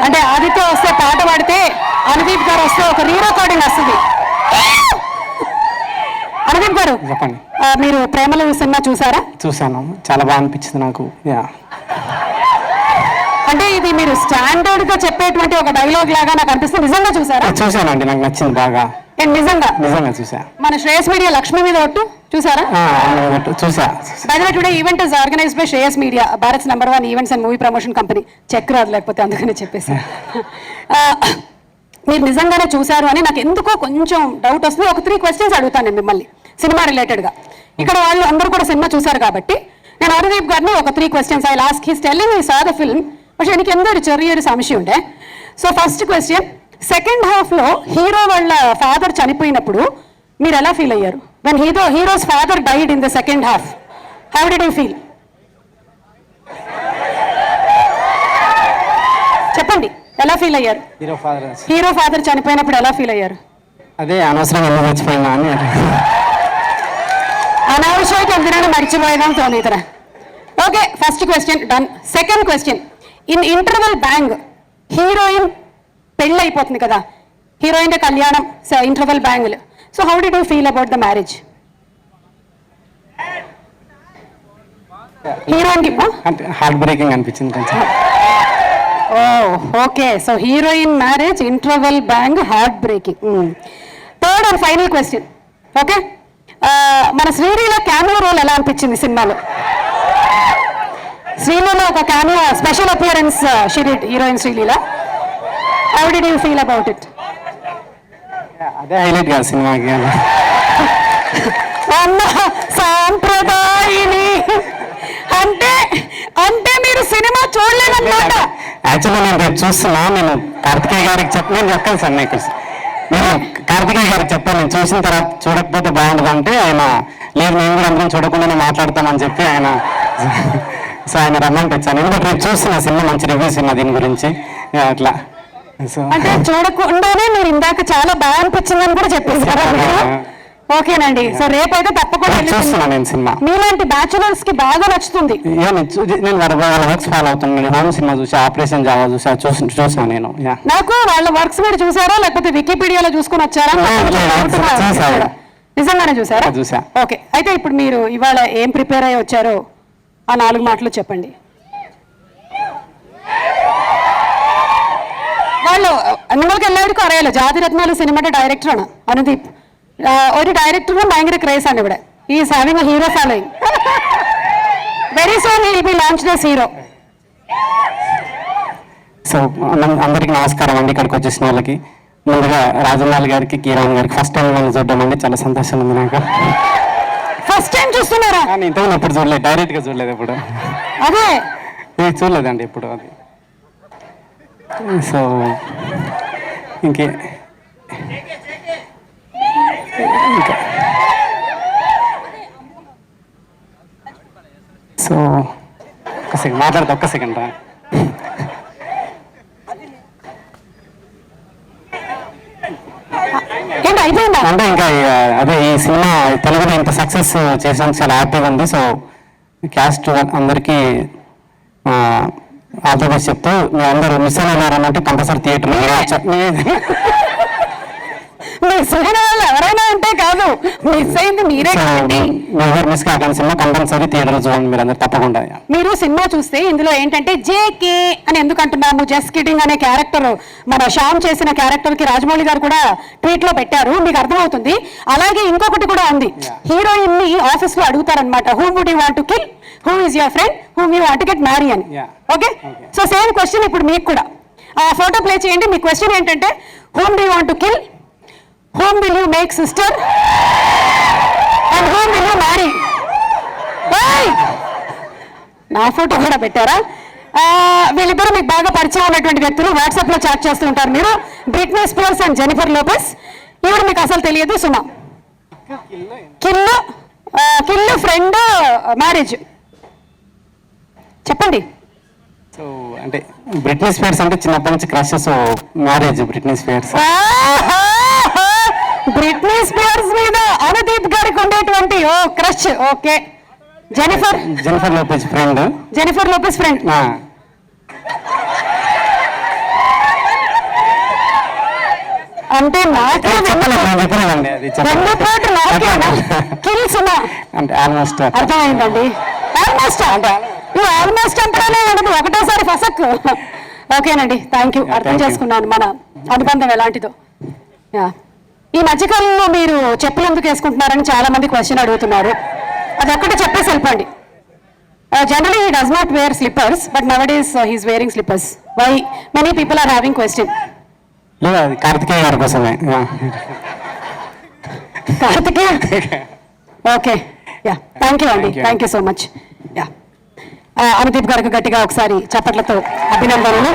అంటే ఆదిత్య వస్తే పాట పాడితే అనుదీప్ గారు వస్తే ఒక రీ రికార్డింగ్ వస్తుంది. అనుదీప్ గారు చెప్పండి. మీరు ప్రేమలో సినిమా చూసారా? చూసాను, చాలా బాగా అనిపించింది నాకు. అంటే ఇది మీరు స్టాండర్డ్ గా చెప్పేటువంటి ఒక డైలాగ్ లాగా నాకు అనిపిస్తుంది. నిజంగా చూసారా? చూసానండి, నాకు నచ్చింది బాగా. నిజంగా చూసా. మన శ్రేయస్ మీడియా లక్ష్మి మీద ఒట్టు చూసారా? చూసా. By the way today event is organized by Shreyas media, Bharat's #1 events and movie promotion company. Check రాదు లేకపోతే, అందుకనే చెప్పేసి. మీరు నిజంగానే చూసారు అని నాకు ఎందుకో కొంచెం డౌట్ వస్తుంది. ఒక 3 క్వశ్చన్స్ అడుగుతాను నేను మిమ్మల్ని సినిమా రిలేటెడ్గా. ఇక్కడ వాళ్ళు అందరూ కూడా సినిమా చూసారు కాబట్టి నేను అనుదీప్ గారిని ఒక 3 questions I last. He's telling he saw the film, പക്ഷെ എനിക്ക് എന്തോ ഒരു ചെറിയൊരു സംശയമുണ്ട്. సో ఫస్ట్ క్వశ్చన్, సెకండ్ హాఫ్లో హీరో వాళ్ళ ఫాదర్ చనిపోయినప్పుడు మీరు ఎలా ఫీల్ అయ్యారు? When heroes father died in the second half, how did you feel? చెప్పండి, ఎలా ఫీల్ అయ్యారు? హీరో ఫాదర్ చనిపోయినప్పుడు ఎలా ఫీల్ అయ్యారు? అదే అనవసరంగా మర్చిపోయినా అని. అనవసరంగా ఎందుకైనా మర్చిపోయేదని తోనితరా. Okay, first question done. Second question, in interval bang heroine పెళ్ళి అయిపోతుంది కదా, హీరోయిన్ కళ్యాణం ఇంటర్వెల్ బ్యాంగ్లు. So how did you feel about the marriage? Heroine heart breaking అనిపించింది కొంచెం. Oh okay, so heroine marriage interval bang heart breaking. Third and final question. Okay, మన Sreeleela cameo role ఎలా అనిపించింది సినిమాలో? శ్రీలీల ఒక cameo special appearance heroine Sreeleela. How did you feel about it? అదే highlight కదా సినిమాకి. అన్న సాంప్రదాయిని అంటే అంటే మీరు సినిమా చూడలేదన్నమాట. యాక్చువల్గా నేను రేపు చూస్తున్నా. నేను కార్తికేయ గారికి నేను చెప్పాను సార్, నేను కార్తికేయ గారికి చెప్పాను, నేను చూసిన తర్వాత చూడకపోతే బాగుంటుంది అంటే ఆయన లేదు మేము కూడా అందరం చూడకుండానే మాట్లాడతామని చెప్పి ఆయన సో ఆయన రమ్మని తెచ్చాను. ఎందుకంటే రేపు చూస్తున్నా సినిమా, మంచి రివ్యూస్ ఉన్నా దీని గురించి అట్లా. సో అంటే చూడకుండానే మీరు ఇందాక చాలా బాగా అనిపించిందని కూడా చెప్పేసారా? ఓకేనండి, సో రేపైతే తప్పకుండా చూస్తున్నా నేను సినిమా. మీలాంటి బ్యాచులర్స్ కి బాగా నచ్చుతుంది. నేను వాళ్ళ వర్క్స్ ఫాలో అవుతున్నాను. నేను హోమ్ సినిమా చూసా, ఆపరేషన్ జావా చూసాను నేను. నాకు వాళ్ళ వర్క్స్ మీరు చూసారా లేకపోతే వికీపీడియాలో చూసుకుని వచ్చారా? నిజంగానే చూసారా? చూసా. ఓకే, అయితే ఇప్పుడు మీరు ఇవాళ ఏం ప్రిపేర్ అయ్యి వచ్చారో ఆ 4 మాటలు చెప్పండి. వాళ్ళు നിങ്ങൾക്ക് എല്ലാവർക്കും അറിയാലോ ജാതിരത്നാല് സിനിമയുടെ ഡയറക്ടറാണ് അനുദീപ്. ഒരു ഡയറക്ടറിനും ഭയങ്കര ക്രേസ് ആണ് ഇവിടെ. ഈ is having a hero following. Very soon he will be launched as hero. So అందరికీ నమస్కారం అండి. ఇక్కడికి వచ్చేసిన వాళ్ళకి ముందుగా రాజమౌళి గారికి, కిరణ్ గారికి ఫస్ట్ టైం నన్ను చూడడం అండి, చాలా సంతోషం ఉంది నాకు. ఫస్ట్ టైం చూస్తున్నారా? ఇంతకుముందు ఎప్పుడు చూడలేదు, డైరెక్ట్గా చూడలేదు ఎప్పుడు. అదే చూడలేదండి ఎప్పుడు అది. సో ఇంకా సో ఒక్క సెకండ్ రా. అంటే ఇంకా అదే ఈ సినిమా తెలుగులో ఇంత సక్సెస్ చేసినందుకు చాలా హ్యాపీగా ఉంది. సో క్యాస్ట్ అందరికీ ఆల్ ది బెస్ట్ చెప్తూ, మీ అందరూ మిస్ అయినారనంటే కంపల్సరీ థియేటర్లో ఎవరైనా అంటే కాదు, మిస్ అయింది మీరే. మిస్ కాకండి, సినిమా కంపల్సరీ థియేటర్లో చూడండి మీరు అందరు తప్పకుండా. మీరు సినిమా చూస్తే ఇందులో ఏంటంటే జేకే అని ఎందుకు అంటున్నాము, జస్ట్ కిడింగ్ అనే క్యారెక్టర్ మన శ్యామ్ చేసిన క్యారెక్టర్ కి రాజమౌళి గారు కూడా ట్వీట్ లో పెట్టారు, మీకు అర్థమవుతుంది. అలాగే ఇంకొకటి కూడా ఉంది, హీరోయిన్ ని ఆఫీస్ లో అడుగుతారనమాట, whom would you want to kill, who is your friend, whom you want to get marry అని. ఓకే, సో సేమ్ క్వశ్చన్ ఇప్పుడు మీకు కూడా. ఆ ఫోటో ప్లే చేయండి. మీ క్వశ్చన్ ఏంటంటే, whom do you want to kill, whom will you make sister, and whom will you marry? నా photo కూడా పెట్టారా? వీళ్ళిద్దరూ మీకు బాగా పరిచయం ఉన్నటువంటి వ్యక్తులు, వాట్సాప్ లో చాట్ చేస్తూ ఉంటారు మీరు. Britney Spears and Jennifer Lopez. ఈవిడ మీకు అసలు తెలియదు, సుమా. కిల్లు ఫ్రెండ్ మ్యారేజ్ చెప్పండి. సో అంటే బ్రిట్నీ స్పియర్స్ అంటే చిన్నప్పటి నుంచి crush, so marriage Britney Spears. Britney Spears మీద అనుదీప్ గారికి ఉండేటువంటి ఓ crush. Okay, Jennifer Lopez friend. అంటే నాకే చెప్పలేదండి అది వెన్నుపోటు నాకేనా కిల్స్ అంటే ఆల్మోస్ట్ అర్థమైందండి. ఆల్మోస్ట్ ఆల్మోస్ట్ అంటేనే ఒకటోసారి ఫసక్. ఓకేనండి, థ్యాంక్ యూ. అర్థం చేసుకున్నాను మన అనుబంధం ఎలాంటిదో. యా. ఈ మధ్యకాలంలో మీరు చెప్పులు ఎందుకు వేసుకుంటున్నారని చాలా మంది క్వశ్చన్ అడుగుతున్నారు. అది ఒక్కటే చెప్పేసి వెళ్ళిపోండి. Generally he does not wear slippers, but nowadays he's wearing slippers. Why many people are having question. లేదు అది కార్తికేయ గారి కోసమే. Karthikeya. Okay, ya, thank you అండి, thank you so much. Ya, Anudeep గారికి గట్టిగా ఒకసారి చప్పట్లతో అభినందనలు.